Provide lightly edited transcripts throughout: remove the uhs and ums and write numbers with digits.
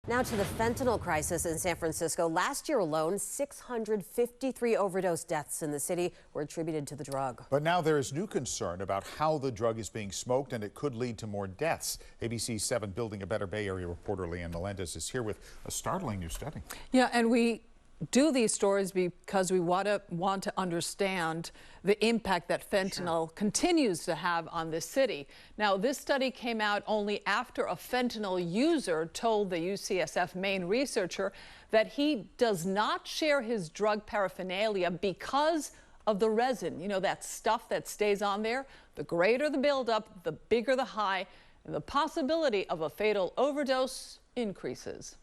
Now to the fentanyl crisis in San Francisco. Last year alone, 653 overdose deaths in the city were attributed to the drug. But now there is new concern about how the drug is being smoked, and it could lead to more deaths. ABC's 7 Building a Better Bay Area reporter Leanne Melendez is here with a startling new study. Yeah, and we do these stories because we want to understand the impact that fentanyl continues to have on this city. Now, this study came out only after a fentanyl user told the UCSF Maine researcher that he does not share his drug paraphernalia because of the resin. You know, that stuff that stays on there. The greater the buildup, the bigger the high, and the possibility of a fatal overdose increases.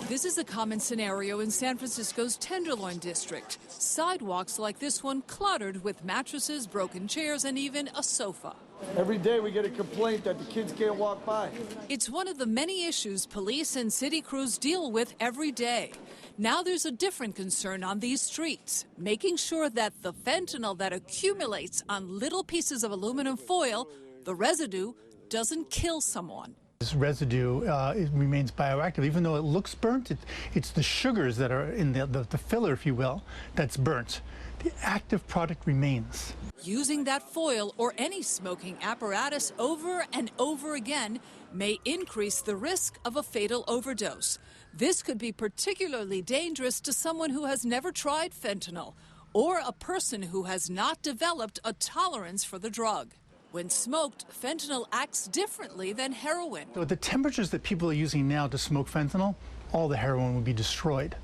This is a common scenario in San Francisco's Tenderloin district. Sidewalks like this one cluttered with mattresses, broken chairs, and even a sofa. Every day we get a complaint that the kids can't walk by. It's one of the many issues police and city crews deal with every day. Now there's a different concern on these streets, making sure that the fentanyl that accumulates on little pieces of aluminum foil, the residue, doesn't kill someone. This residue it remains bioactive. Even though it looks burnt, it's the sugars that are in the filler, if you will, that's burnt. The active product remains. Using that foil or any smoking apparatus over and over again may increase the risk of a fatal overdose. This could be particularly dangerous to someone who has never tried fentanyl or a person who has not developed a tolerance for the drug. When smoked, fentanyl acts differently than heroin. So the temperatures that people are using now to smoke fentanyl, all the heroin would be destroyed.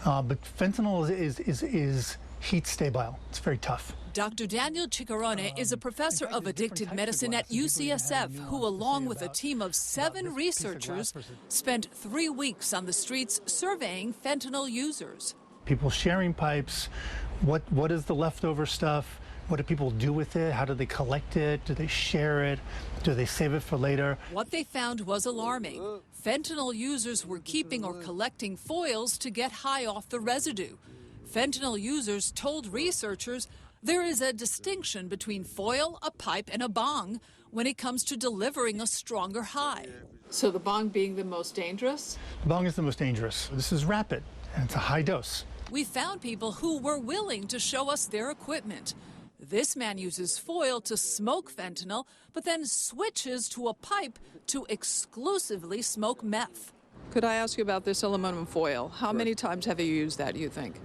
But fentanyl is heat stable. It's very tough. Dr. Daniel Ciccarone is a professor of addicted medicine at UCSF who, along with a team of 7 researchers, spent 3 weeks on the streets surveying fentanyl users. People sharing pipes, what is the leftover stuff? What do people do with it? How do they collect it? Do they share it? Do they save it for later? What they found was alarming. Fentanyl users were keeping or collecting foils to get high off the residue. Fentanyl users told researchers there is a distinction between foil, a pipe, and a bong when it comes to delivering a stronger high. So the bong being the most dangerous? The bong is the most dangerous. This is rapid, and it's a high dose. We found people who were willing to show us their equipment. This man uses foil to smoke fentanyl, but then switches to a pipe to exclusively smoke meth. Could I ask you about this aluminum foil? How many times have you used that, you think?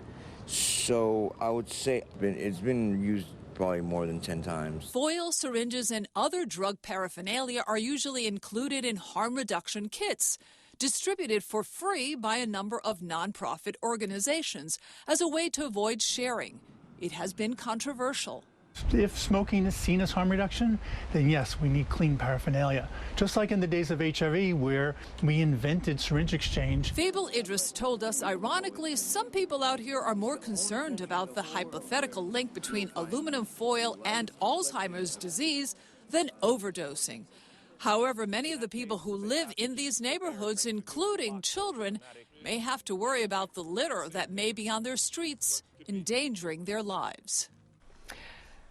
So I would say it's been used probably more than 10 times. Foil, syringes, and other drug paraphernalia are usually included in harm reduction kits, distributed for free by a number of nonprofit organizations as a way to avoid sharing. It has been controversial. If smoking is seen as harm reduction, then yes, we need clean paraphernalia. Just like in the days of HIV, where we invented syringe exchange. Fable Idris told us, ironically, some people out here are more concerned about the hypothetical link between aluminum foil and Alzheimer's disease than overdosing. However, many of the people who live in these neighborhoods, including children, may have to worry about the litter that may be on their streets, endangering their lives.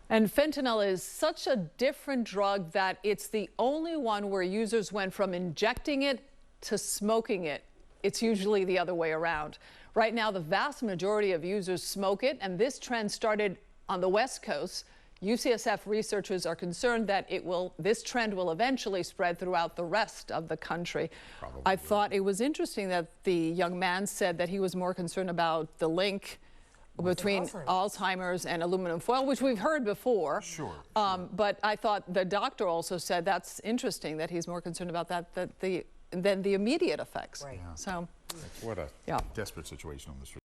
And fentanyl is such a different drug that it's the only one where users went from injecting it to smoking it. It's usually the other way around. Right now, the vast majority of users smoke it, and this trend started on the West Coast. UCSF researchers are concerned that this trend will eventually spread throughout the rest of the country. Probably. I thought it was interesting that the young man said that he was more concerned about the link between Alzheimer's and aluminum foil, which we've heard before. Sure. But I thought the doctor also said that's interesting that he's more concerned about that than the immediate effects. Right. Yeah. So, what a desperate situation on the street.